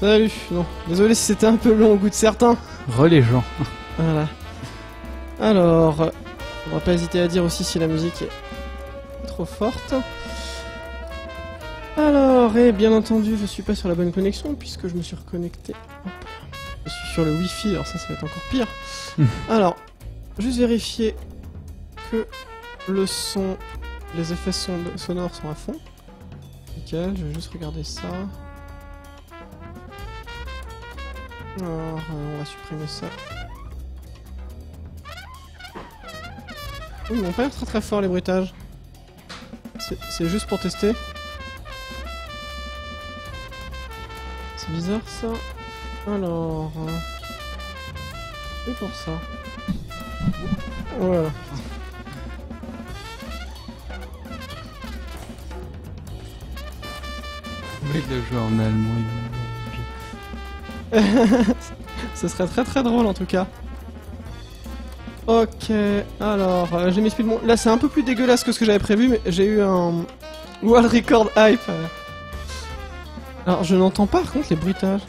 Salut, non, désolé si c'était un peu long au goût de certains. Les gens. Voilà. Alors, on va pas hésiter à dire aussi si la musique est trop forte. Alors, et bien entendu, je suis pas sur la bonne connexion puisque je me suis reconnecté. Hop. Je suis sur le Wi-Fi, alors ça va être encore pire. Alors, juste vérifier que le son, les effets sonores sont à fond. Nickel, je vais juste regarder ça. Alors, on va supprimer ça. Ils n'ont pas l'air très très fort les bruitages. C'est juste pour tester. C'est bizarre ça. Alors... c'est pour ça. Voilà. Oui, le joueur en allemand. Ce serait très très drôle en tout cas. Ok, alors j'ai mis speed. Là c'est un peu plus dégueulasse que ce que j'avais prévu, mais j'ai eu un World Record Hype. Alors je n'entends pas par contre les bruitages.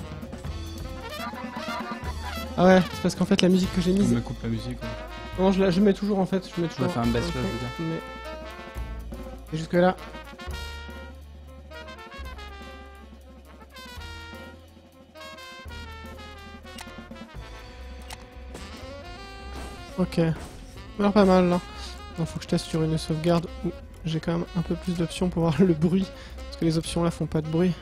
Ah ouais, c'est parce qu'en fait la musique que j'ai mise. On me coupe la musique. Ouais. Non, je mets toujours en fait. Je mets toujours. On va faire un bass là, je veux dire. Mais... et jusque là. Ok, alors pas mal là. Il faut que je teste sur une sauvegarde où j'ai quand même un peu plus d'options pour voir le bruit. Parce que les options là font pas de bruit.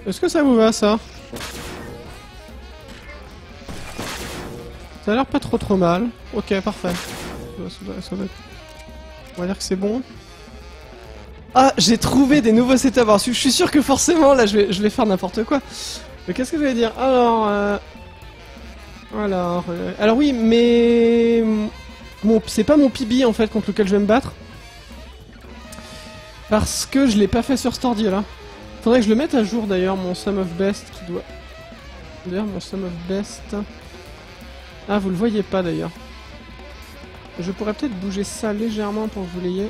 Est-ce que ça vous va ça? Ça a l'air pas trop mal. Ok, parfait. Ça doit être... on va dire que c'est bon. Ah, j'ai trouvé des nouveaux setups. Alors, je suis sûr que forcément, là, je vais faire n'importe quoi. Mais qu'est-ce que je vais dire? Alors, alors oui, mais c'est pas mon PB en fait contre lequel je vais me battre. Parce que je l'ai pas fait sur cet ordi là. Faudrait que je le mette à jour d'ailleurs, mon Sum of Best qui doit... d'ailleurs, mon Sum of Best... ah, vous le voyez pas d'ailleurs. Je pourrais peut-être bouger ça légèrement pour que vous l'ayez.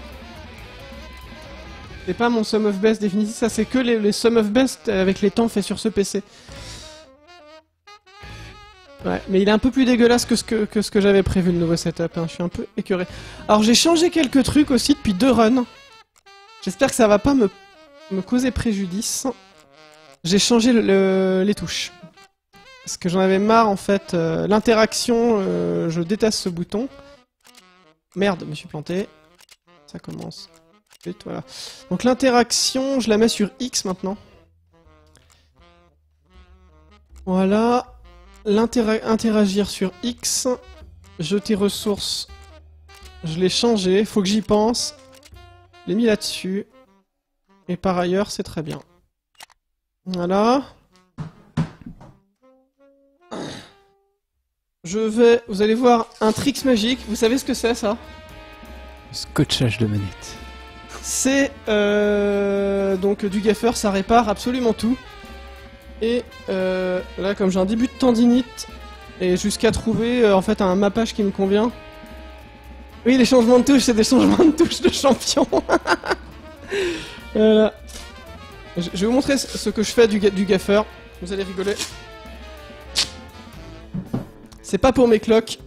C'est pas mon Sum of Best définitif, ça c'est que les Sum of Best avec les temps faits sur ce PC. Ouais, mais il est un peu plus dégueulasse que ce que j'avais prévu le nouveau setup, hein. Je suis un peu écœuré. Alors j'ai changé quelques trucs aussi depuis 2 runs. J'espère que ça va pas me causer préjudice. J'ai changé les touches. Parce que j'en avais marre en fait. L'interaction, je déteste ce bouton. Merde, je me suis planté. Ça commence. Vite, voilà. Donc l'interaction, je la mets sur X maintenant. Voilà. Interagir sur X. Jeter ressources. Je l'ai changé, faut que j'y pense. Je l'ai mis là-dessus. Et par ailleurs, c'est très bien. Voilà. Vous allez voir un tricks magique. Vous savez ce que c'est ça? Scotchage de manette. C'est donc du gaffer, ça répare absolument tout. Et là, comme j'ai un début de tendinite, et jusqu'à trouver en fait un mappage qui me convient. Oui, les changements de touches, c'est des changements de touches de champion. Voilà. Je vais vous montrer ce que je fais du gaffer. Vous allez rigoler. C'est pas pour mes cloques.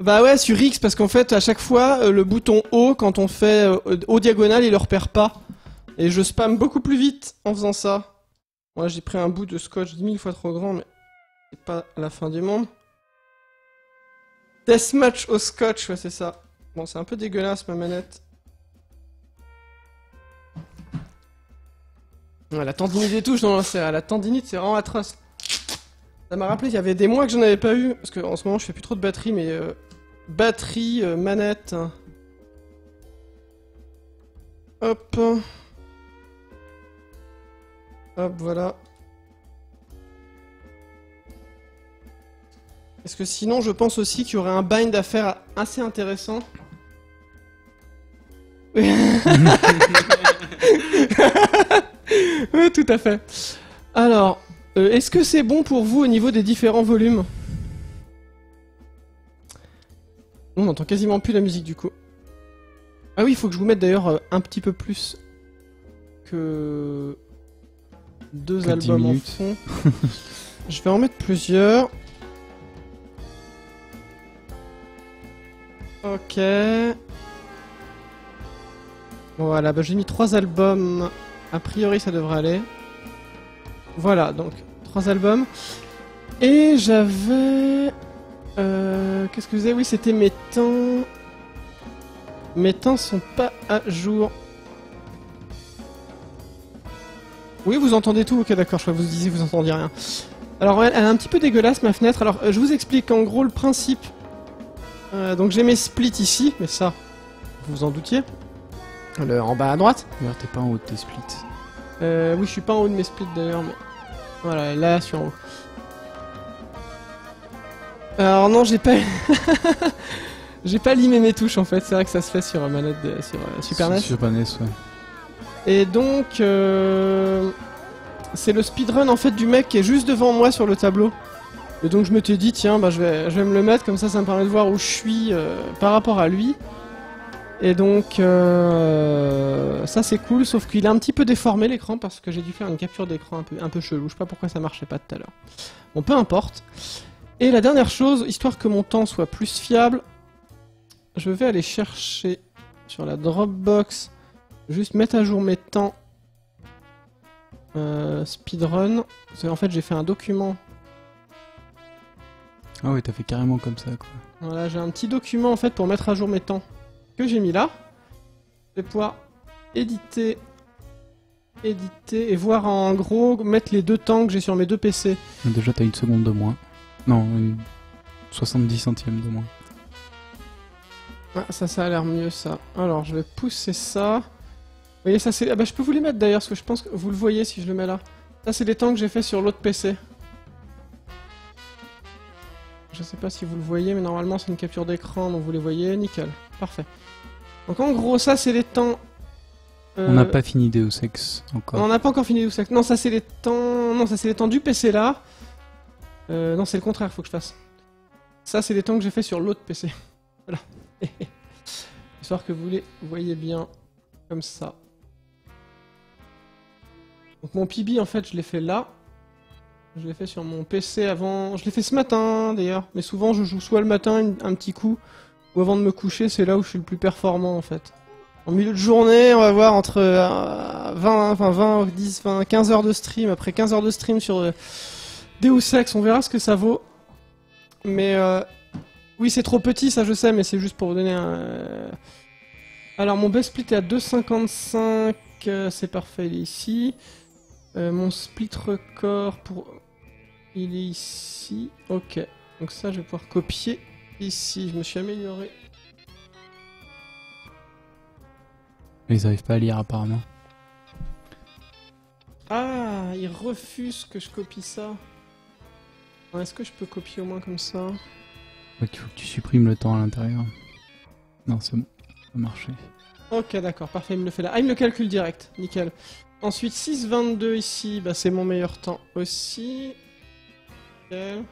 Bah ouais, sur X, parce qu'en fait, à chaque fois, le bouton haut, quand on fait haut diagonale, il le repère pas. Et je spamme beaucoup plus vite en faisant ça. Moi, j'ai pris un bout de scotch 10 000 fois trop grand, mais c'est pas la fin du monde. Deathmatch au scotch, ouais, c'est ça. Bon, c'est un peu dégueulasse, ma manette. Ouais, la tendinite des touches, non, la tendinite, c'est vraiment atroce. Ça m'a rappelé, il y avait des mois que j'en avais pas eu, parce qu'en ce moment, je fais plus trop de batterie, mais... batterie, manette... Hop... Hop, voilà. Parce que sinon, je pense aussi qu'il y aurait un bind à faire assez intéressant. Oui, tout à fait. Alors, est-ce que c'est bon pour vous au niveau des différents volumes? On n'entend quasiment plus la musique du coup. Ah oui, il faut que je vous mette d'ailleurs un petit peu plus que... 2 albums en fond. Je vais en mettre plusieurs. Ok. Voilà, bah j'ai mis 3 albums. A priori, ça devrait aller. Voilà, donc 3 albums. Et j'avais... qu'est-ce que vous avez? Oui, c'était mes temps. Mes temps sont pas à jour. Oui, vous entendez tout? Ok, d'accord, je crois que vous disiez que vous entendiez rien. Alors, elle est un petit peu dégueulasse, ma fenêtre. Alors, je vous explique en gros le principe. Donc, j'ai mes splits ici, mais ça, vous vous en doutiez. En bas à droite. D'ailleurs, t'es pas en haut de tes splits. Oui, je suis pas en haut de mes splits d'ailleurs, mais... Voilà, là, je suis en haut. Alors, non, j'ai pas... j'ai pas limé mes touches, en fait. C'est vrai que ça se fait sur manette sur Super NES. Super NES, ouais. Et donc, c'est le speedrun en fait du mec qui est juste devant moi sur le tableau. Et donc je m'étais dit tiens, bah je vais me le mettre comme ça me permet de voir où je suis par rapport à lui. Et donc ça c'est cool, sauf qu'il est un petit peu déformé l'écran parce que j'ai dû faire une capture d'écran un peu chelou. Je sais pas pourquoi ça marchait pas tout à l'heure. Bon, peu importe. Et la dernière chose, histoire que mon temps soit plus fiable, je vais aller chercher sur la Dropbox. Juste mettre à jour mes temps speedrun. Parce qu'en fait j'ai fait un document. Ah ouais, t'as fait carrément comme ça quoi. Voilà, j'ai un petit document en fait pour mettre à jour mes temps que j'ai mis là. Je vais pouvoir éditer et voir en gros mettre les 2 temps que j'ai sur mes 2 PC. Déjà t'as 1 seconde de moins. Non, 70 centièmes de moins. Ah, ça a l'air mieux ça. Alors je vais pousser ça. Vous voyez, ça c'est... Ah bah je peux vous les mettre d'ailleurs, parce que je pense que vous le voyez si je le mets là. Ça c'est les temps que j'ai fait sur l'autre PC. Je sais pas si vous le voyez, mais normalement c'est une capture d'écran, donc vous les voyez, nickel. Parfait. Donc en gros, ça c'est les temps... On n'a pas fini Deus Ex encore. On n'a pas encore fini Deus Ex. Non, ça c'est les temps... Non, ça c'est les temps du PC là. Non, c'est le contraire, faut que je fasse. Ça c'est les temps que j'ai fait sur l'autre PC. Voilà. Histoire que vous les voyez bien comme ça. Donc mon PB en fait je l'ai fait là. Je l'ai fait sur mon PC avant... Je l'ai fait ce matin d'ailleurs. Mais souvent je joue soit le matin un petit coup, ou avant de me coucher, c'est là où je suis le plus performant en fait. En milieu de journée, on va voir entre 20, 10, 20, 15 heures de stream. Après 15 heures de stream sur Deus Ex, on verra ce que ça vaut. Mais oui c'est trop petit ça je sais, mais c'est juste pour vous donner un... Alors mon best split est à 2,55, c'est parfait, il est ici. Mon split record il est ici. Ok, donc ça je vais pouvoir copier ici, je me suis amélioré. Mais ils arrivent pas à lire apparemment. Ah, il refuse que je copie ça. Est-ce que je peux copier au moins comme ça? Il faut que tu supprimes le temps à l'intérieur. Non, c'est bon, ça a marché. Ok, d'accord, parfait, il me le fait là. Ah, il me le calcule direct, nickel. Ensuite, 6,22 ici, bah c'est mon meilleur temps aussi. Nickel.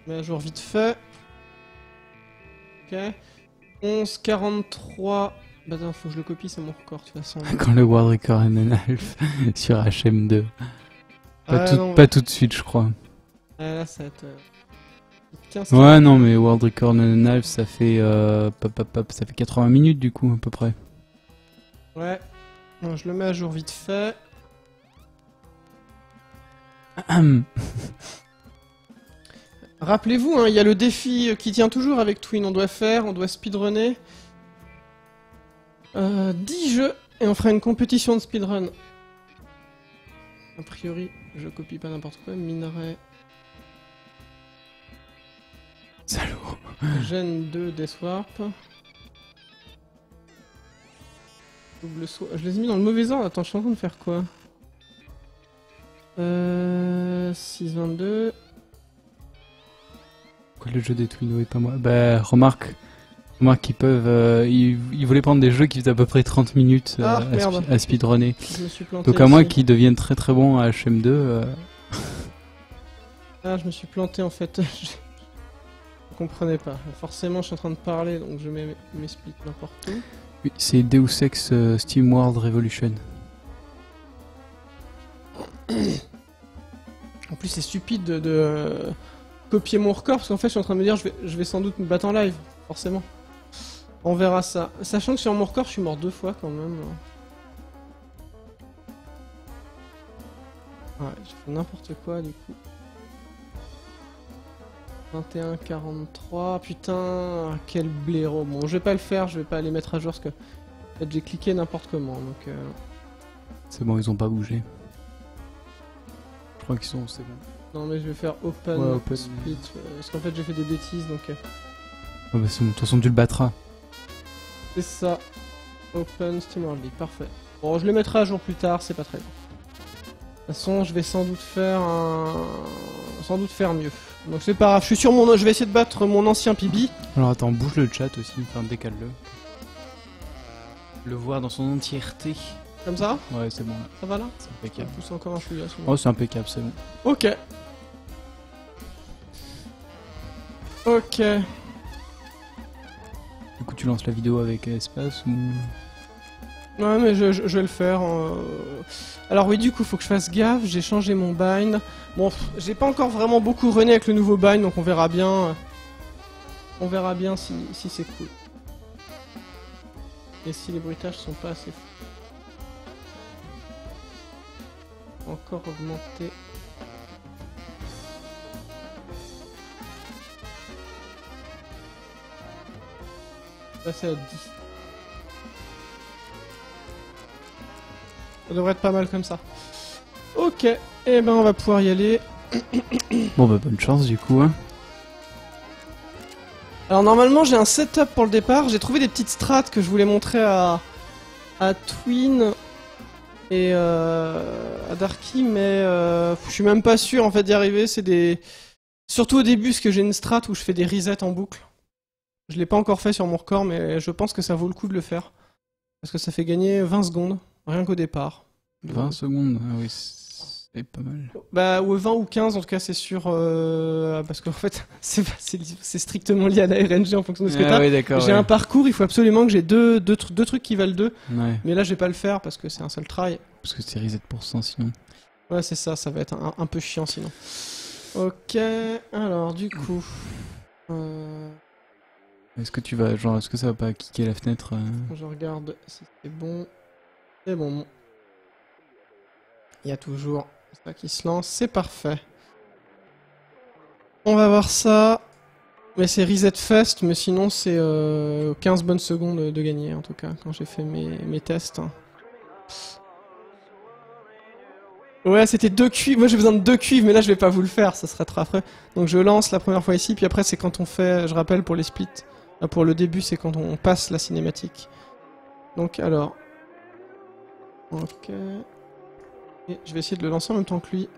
Je mets à jour vite fait. Ok. 11,43. Bah non, faut que je le copie, c'est mon record de toute façon. Quand le World Record NNALF sur HM2. Pas tout de suite, je crois. Ah, là, ça va être... 15. Ouais, non, mais World Record Knife, ça fait, ça fait 80 minutes du coup, à peu près. Ouais. Bon, je le mets à jour vite fait. Rappelez-vous, hein, il y a le défi qui tient toujours avec Twin. On doit speedrunner 10 jeux et on fera une compétition de speedrun. A priori, je copie pas n'importe quoi. Minerai. Salaud. Gen 2 Death Warp. Double saut. Je les ai mis dans le mauvais ordre. Attends, je suis en train de faire quoi 6-22. Pourquoi le jeu des Twino et pas moi? Bah, remarque qu'ils peuvent. Ils voulaient prendre des jeux qui faisaient à peu près 30 minutes à speedrunner. Je me suis planté. Donc, à moins qu'ils deviennent très très bons à HM2. Ah, je me suis planté en fait. Je comprenais pas. Forcément, je suis en train de parler donc je mets mes splits n'importe où. Oui, c'est Deus Ex Steam World Revolution. En plus, c'est stupide de copier mon record parce qu'en fait, je suis en train de me dire je vais sans doute me battre en live, forcément. On verra ça. Sachant que sur mon record, je suis mort 2 fois quand même. Ouais, j'ai fait n'importe quoi du coup. 21-43, putain, quel blaireau. Bon, je vais pas le faire, je vais pas les mettre à jour parce que en fait, j'ai cliqué n'importe comment. Donc, c'est bon, ils ont pas bougé. Je crois qu'ils sont, c'est bon. Non, mais je vais faire open, ouais, open split parce qu'en fait, j'ai fait des bêtises donc. Ouais, bah c'est bon, de toute façon, tu le battras. C'est ça. Open Steam World League, parfait. Bon, je le mettrai à jour plus tard, c'est pas très grave. De toute façon, je vais sans doute faire mieux. Donc c'est pas grave, je vais essayer de battre mon ancien PB. Alors attends, bouge le chat aussi, enfin décale-le. Le voir dans son entièreté. Comme ça? Ouais, c'est bon. Là. Ça va là? C'est impeccable. Je pousse encore un chouïa. Oh, c'est impeccable, c'est bon. Ok. Ok. Du coup, tu lances la vidéo avec espace ou... Ouais, mais je vais le faire. Alors oui, du coup, faut que je fasse gaffe. J'ai changé mon bind. Bon, j'ai pas encore vraiment beaucoup runné avec le nouveau bind, donc on verra bien. On verra bien si c'est cool. Et si les bruitages sont pas assez fous. Encore augmenter. Passer à 10. Ça devrait être pas mal comme ça. Ok, et ben on va pouvoir y aller. Bon bah bonne chance du coup hein. Alors normalement j'ai un setup pour le départ, j'ai trouvé des petites strats que je voulais montrer à Twin et à Darky, mais je suis même pas sûr en fait d'y arriver, c'est des... Surtout au début parce que j'ai une strat où je fais des resets en boucle. Je l'ai pas encore fait sur mon record mais je pense que ça vaut le coup de le faire. Parce que ça fait gagner 20 secondes. Rien qu'au départ. 20 secondes, ah oui, c'est pas mal. Bah, ou 20 ou 15, en tout cas, c'est sûr. Parce qu'en fait, c'est strictement lié à la RNG en fonction de ce que t'as. Oui, d'accord. J'ai un parcours, il faut absolument que j'ai deux trucs qui valent 2. Ouais. Mais là, je vais pas le faire parce que c'est un seul try. Parce que c'est reset pour 100 sinon. Ouais, c'est ça, ça va être un peu chiant sinon. Ok, alors, du coup. Est-ce que tu vas, genre, est-ce que ça va pas kicker la fenêtre Je regarde si c'est bon. C'est bon. Il y a toujours ça qui se lance, c'est parfait. On va voir ça. Mais c'est Reset Fest, mais sinon c'est 15 bonnes secondes de gagner en tout cas, quand j'ai fait mes tests. Ouais, c'était 2 cuivres, moi j'ai besoin de 2 cuivres, mais là je vais pas vous le faire, ça serait trop affreux. Donc je lance la première fois ici, puis après c'est quand on fait, je rappelle pour les splits, pour le début c'est quand on passe la cinématique. Donc alors... Ok... Et je vais essayer de le lancer en même temps que lui.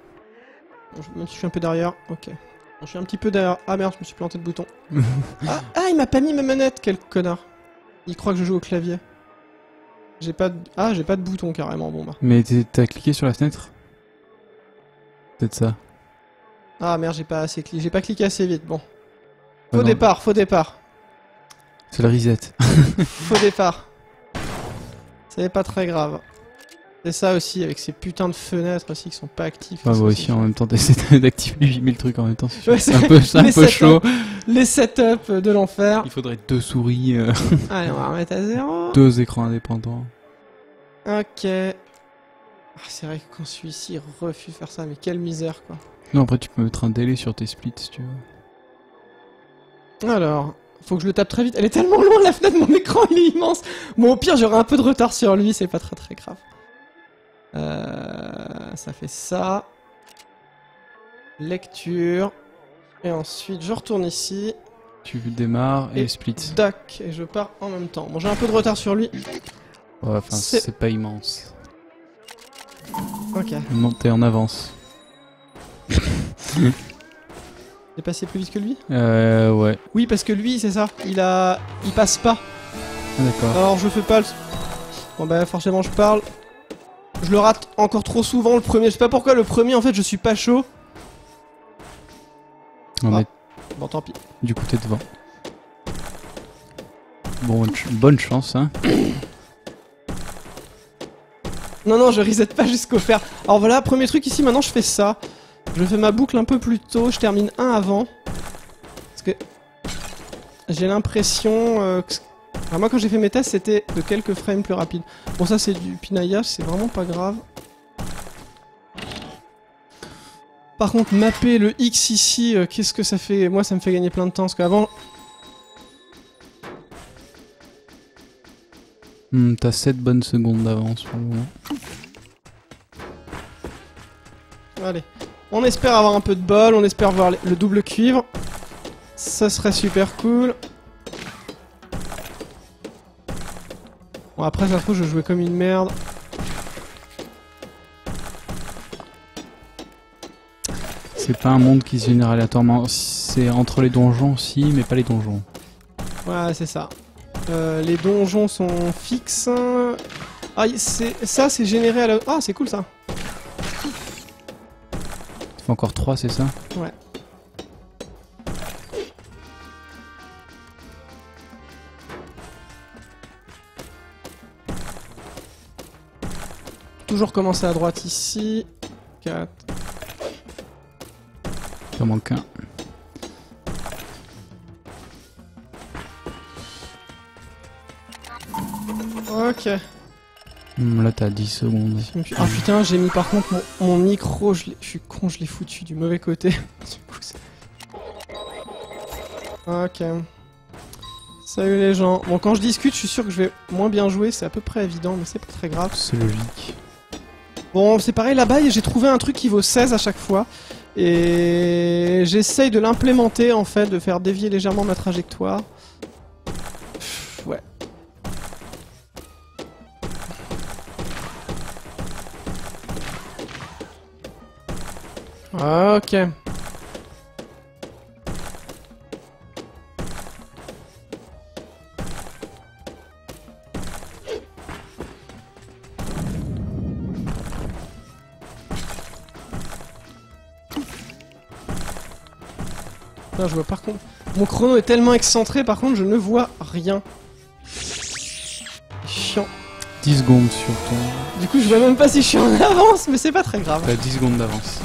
Bon, même si je suis un peu derrière. Ok. Bon, je suis un petit peu derrière. Ah merde, je me suis planté de bouton. Il m'a pas mis ma manette, quel connard. Il croit que je joue au clavier. J'ai pas de bouton carrément, bon bah. Mais t'as cliqué sur la fenêtre? Peut-être ça. Ah merde, j'ai pas cliqué assez vite, bon. Faux départ. C'est le reset. Faux départ. C'est pas très grave. C'est ça aussi, avec ces putains de fenêtres aussi qui sont pas actifs. Ah, moi aussi, en même temps, t'essaies d'activer 8000 trucs en même temps. Ouais, c'est un peu chaud. Les setups de l'enfer. Il faudrait 2 souris. Allez, on va remettre à 0. 2 écrans indépendants. Ok. Ah, c'est vrai que quand celui-ci refuse de faire ça, mais quelle misère quoi. Non, après tu peux mettre un délai sur tes splits si tu veux. Alors, faut que je le tape très vite. Elle est tellement loin la fenêtre, mon écran il est immense. Bon, au pire, j'aurai un peu de retard sur lui, c'est pas très grave. Ça fait ça. Lecture. Et ensuite, je retourne ici. Tu démarres et split. Dac, et je pars en même temps. Bon, j'ai un peu de retard sur lui. Ouais, enfin, c'est pas immense. Ok. T'es en avance. J'ai passé plus vite que lui? Ouais. Oui, parce que lui, c'est ça. Il passe pas. Ah, d'accord. Alors, je fais pas le... Bon, bah, forcément, je parle. Je le rate encore trop souvent, le premier. Je sais pas pourquoi, le premier, en fait, je suis pas chaud. Non, mais... Bon, tant pis. Du coup, t'es devant. Bon, bonne chance, hein. Non, je reset pas jusqu'au fer. Alors voilà, premier truc ici, maintenant je fais ça. Je fais ma boucle un peu plus tôt, je termine un avant. Parce que j'ai l'impression que... Alors moi quand j'ai fait mes tests, c'était de quelques frames plus rapide. Bon ça c'est du pinaillage, c'est vraiment pas grave. Par contre, mapper le X ici, qu'est-ce que ça fait? Moi ça me fait gagner plein de temps, parce qu'avant... T'as 7 bonnes secondes d'avance pour le moment. Allez, on espère avoir un peu de bol, on espère voir le double cuivre. Ça serait super cool. Bon après ça se trouve je jouais comme une merde. C'est pas un monde qui se génère aléatoirement, c'est entre les donjons aussi, mais pas les donjons. Ouais c'est ça. Les donjons sont fixes. Ah ça c'est généré à la... Ah c'est cool ça. Tu fais encore 3 c'est ça? Ouais. Toujours commencer à droite ici. 4. Il en manque un. Ok. Là t'as 10 secondes. Ah putain, j'ai mis par contre mon micro, je suis con, je l'ai foutu du mauvais côté. Ok. Salut les gens. Bon, quand je discute, je suis sûr que je vais moins bien jouer, c'est à peu près évident, mais c'est pas très grave. C'est logique. Bon, c'est pareil là-bas, j'ai trouvé un truc qui vaut 16 à chaque fois. Et j'essaye de l'implémenter en fait, de faire dévier légèrement ma trajectoire. Ouais. Ok. Putain, je vois par contre... Mon chrono est tellement excentré, par contre, je ne vois rien. Chiant. 10 secondes sur ton... Du coup, je vois même pas si je suis en avance, mais c'est pas très grave. T'as 10 secondes d'avance.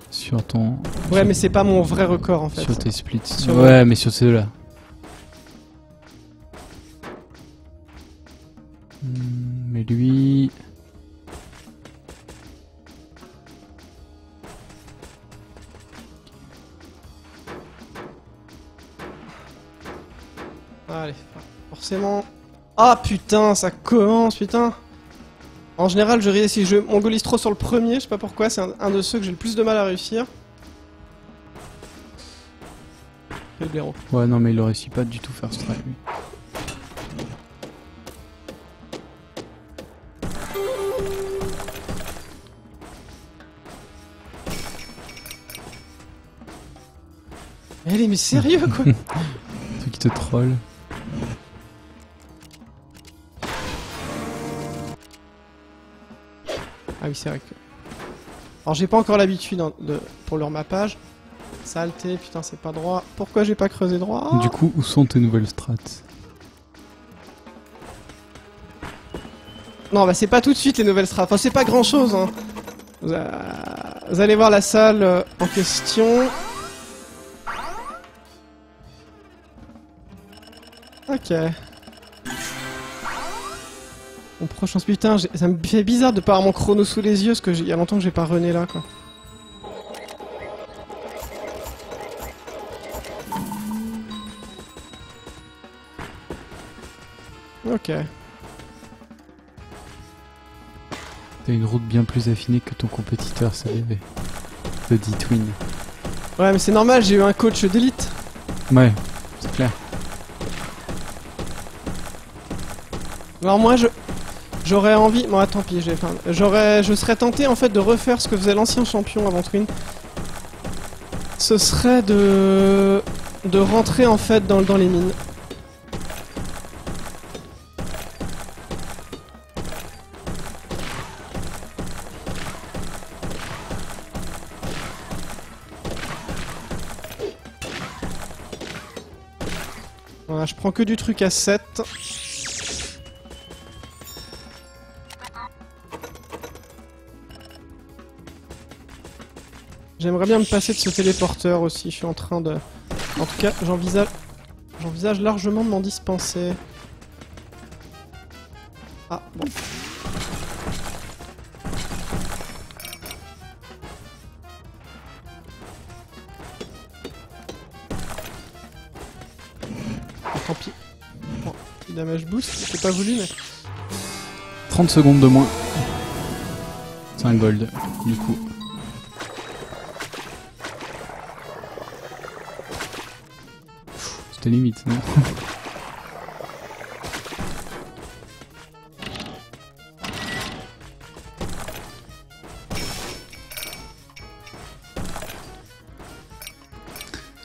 Sur ton... Ouais, mais c'est pas mon vrai record, en fait. Sur tes splits. Ouais, mais sur ceux-là. Mais lui... Allez, forcément... Ah putain, ça commence, putain. En général, si je mongolise trop sur le premier, je sais pas pourquoi, c'est un de ceux que j'ai le plus de mal à réussir. Le blaireau. Ouais, non, mais il réussit pas du tout first try, lui. Allez, mais sérieux, quoi. Truc qui te troll. Ah oui, c'est vrai que... Alors j'ai pas encore l'habitude pour le remappage. Saleté, putain c'est pas droit. Pourquoi j'ai pas creusé droit? Du coup, où sont tes nouvelles strats? Non, bah c'est pas tout de suite les nouvelles strats. Enfin, c'est pas grand chose, hein. Vous allez voir la salle en question. Ok. Mon prochain... Putain, ça me fait bizarre de pas avoir mon chrono sous les yeux, parce que il y a longtemps que j'ai pas runné là, quoi. Ok. T'as une route bien plus affinée que ton compétiteur, ça rêvait. The D-Twin. Ouais, mais c'est normal, j'ai eu un coach d'élite. Ouais, c'est clair. Alors moi, j'aurais envie... Bon, tant pis, je serais tenté, en fait, de refaire ce que faisait l'ancien champion avant Twin. Ce serait de rentrer, en fait, dans les mines. Voilà, je prends que du truc à 7. J'aimerais bien me passer de ce téléporteur aussi, je suis en train de... En tout cas, j'envisage largement de m'en dispenser. Ah, bon. Tant pis. Bon, petit damage boost, j'ai pas voulu mais... 30 secondes de moins. 5 gold, du coup. C'était limite, non?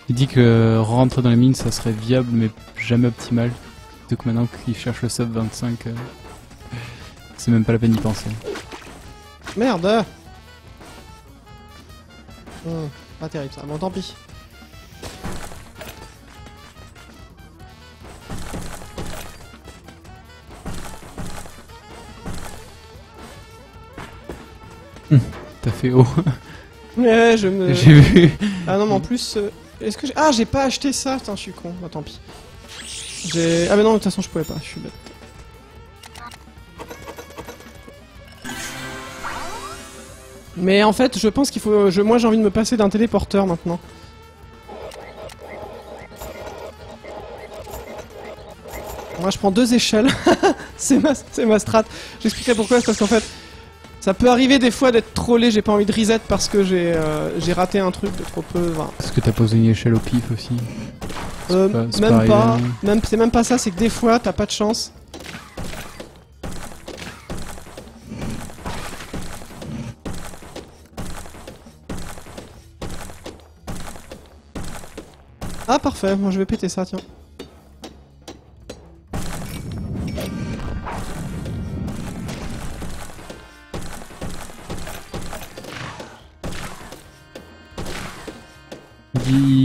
Il dit que rentrer dans les mines ça serait viable mais jamais optimal. Donc maintenant qu'il cherche le sub 25, c'est même pas la peine d'y penser. Merde! Pas terrible ça, bon tant pis. T'as fait haut. Ouais, je me... J'ai vu. Ah non mais en plus... Est-ce que j'ai... Ah j'ai pas acheté ça, putain je suis con, bah tant pis. Ah mais non de toute façon je pouvais pas, je suis bête. Mais en fait je pense qu'il faut... Moi j'ai envie de me passer d'un téléporteur maintenant. Moi je prends 2 échelles, c'est ma strat. J'expliquerai pourquoi, c'est parce qu'en fait... Ça peut arriver des fois d'être trollé, j'ai pas envie de reset parce que j'ai raté un truc de trop peu. Enfin... Est-ce que t'as posé une échelle au pif aussi? Même pas. C'est même pas ça, c'est que des fois t'as pas de chance. Ah parfait, moi je vais péter ça, tiens.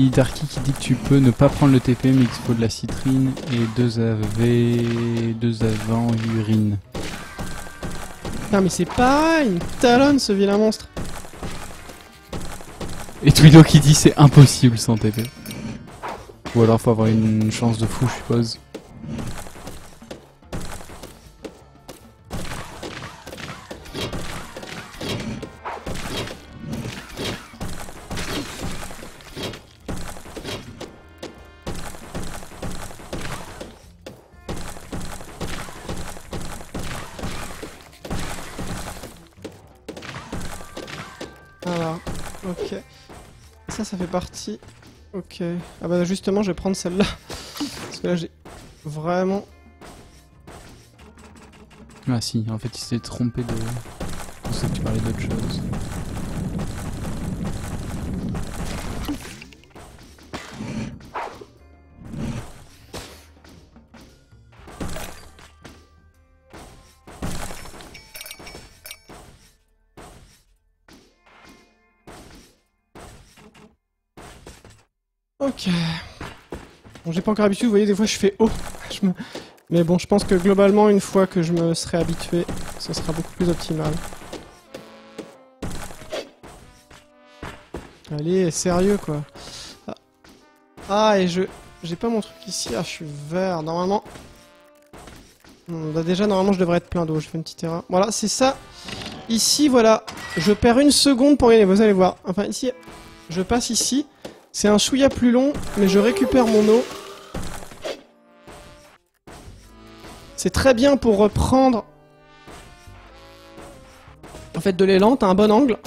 Darky qui dit que tu peux ne pas prendre le TP mais qu'il faut de la citrine et 2 avant urine. Non mais c'est pareil, une talonne ce vilain monstre. Et Twilo qui dit c'est impossible sans TP. Ou alors faut avoir une chance de fou je suppose. Voilà, ok. Ça fait partie. Ok. Ah bah justement, je vais prendre celle-là. Parce que là, j'ai vraiment... Ah si, en fait il s'est trompé de... Je sais que tu parlais d'autre chose. Ok. Bon, j'ai pas encore l'habitude, vous voyez, des fois je fais haut. Mais bon, je pense que globalement, une fois que je me serai habitué, ce sera beaucoup plus optimal. Allez, sérieux quoi. Ah, et j'ai pas mon truc ici. Ah, je suis vert. Normalement... Bah déjà, normalement, je devrais être plein d'eau. Je fais une petite erreur. Voilà, c'est ça. Ici, voilà. Je perds une seconde pour gagner. Vous allez voir. Enfin, ici, je passe ici. C'est un chouïa plus long, mais je récupère mon eau. C'est très bien pour reprendre... En fait, de l'élan, t'as un bon angle.